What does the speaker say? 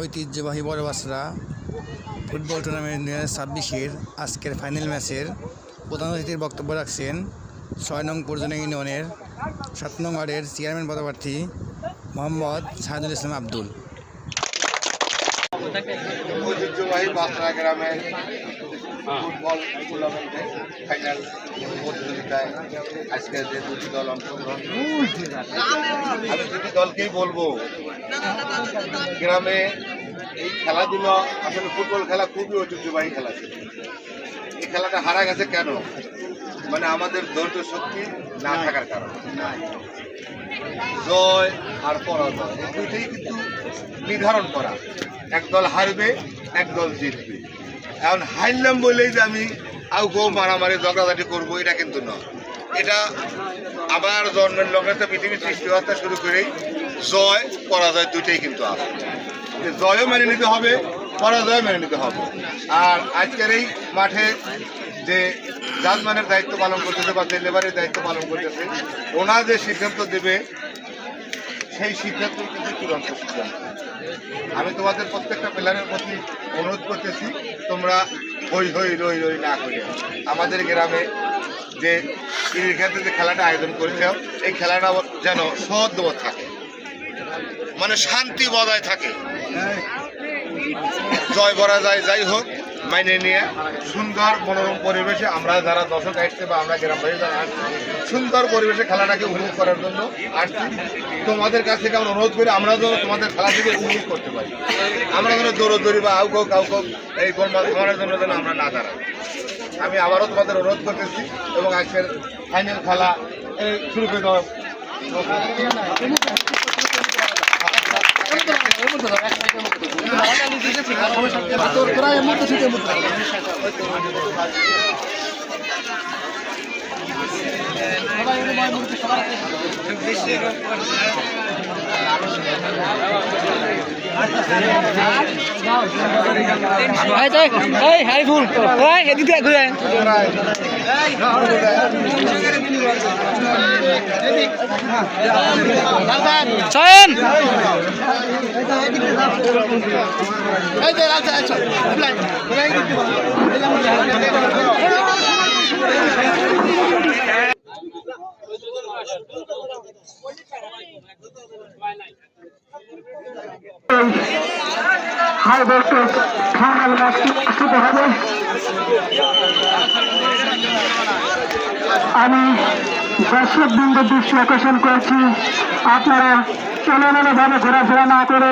ঐতিহ্যবাহী বড়বাসরা football tournament 2026-এর আজকের final ম্যাচের প্রধান অতিথির বক্তব্য রাখছেন 6 নং পর্যটন ইউনিয়নের 7 নং ওয়ার্ডের চেয়ারম্যান পদপ্রার্থী মোহাম্মদ শাহাদুল ইসলাম আব্দুল। ঐতিহ্যবাহী বাসরা গ্রামের ফুটবল টুর্নামেন্টে ফাইনাল প্রতিযোগিতায় আজকে যে দুটি দল অংশগ্রহণ, আমি দুটি দলকেই বলবো, গ্রামে এই খেলাধুলো আসলে ফুটবল খেলা খুবই ঐতিহ্যবাহী খেলা ছিল। এই খেলাটা হারা গেছে কেন? মানে আমাদের ধৈর্য শক্তি না থাকার কারণে। জয় আর পরাজয় এই দুইটাই কিন্তু নির্ধারণ করা, একদল হারবে একদল জিতবে। এখন হারলাম বলেই যে আমি আউ গো মারামারি ঝগড়াঝাটি করবো, এটা কিন্তু নয়। এটা আবার জন্মের লগ্নে পৃথিবীর সৃষ্টি হওয়া শুরু করেই জয় পরাজয় দুইটাই কিন্তু আছে। জয়ও মেনে নিতে হবে, পরাজয় মেনে নিতে হবে। আর আজকের এই মাঠে যে জাজমানের দায়িত্ব পালন করতেছে বা যে লেবারের দায়িত্ব পালন করতেছে, ওনার যে সিদ্ধান্ত দেবে সেই সিদ্ধান্ত কিন্তু চূড়ান্ত সিদ্ধান্ত। আমি তোমাদের প্রত্যেকটা প্লেয়ারের প্রতি অনুরোধ করতেছি, তোমরা হই হই রই রই না করে আমাদের গ্রামে যে ক্রিকেটের যে খেলাটা আয়োজন করেছে, এই খেলাটা যেন সহজ থাকে, মানে শান্তি বজায় থাকে। জয় করা যায়, যাই হোক মাইনে নিয়ে সুন্দর মনোরম পরিবেশে আমরা যারা দর্শক আসছে বা আমরা গ্রামবাসী যারা আসছি, সুন্দর পরিবেশে খেলাটাকে উপভোগ করার জন্য আসছি। তোমাদের কাছ থেকে আমরা অনুরোধ করি, আমরা যেন তোমাদের খেলা থেকে উপভোগ করতে পারি। আমরা যেন দৌড়দৌড়ি বা আউ কাউ এই গোলমাল জন্য যেন আমরা না দাঁড়াই। আমি আবারও তোমাদের অনুরোধ করতেছি এবং আজকের ফাইনাল খেলা শুরু করে দেওয়া। হাই ভোল্টেজ ফাইনাল ম্যাচটি শুরু হবে। আমি দর্শকবৃন্দের দৃষ্টি আকর্ষণ করছি, আপনারা চলনভাবে ঘোরাফেরা না করে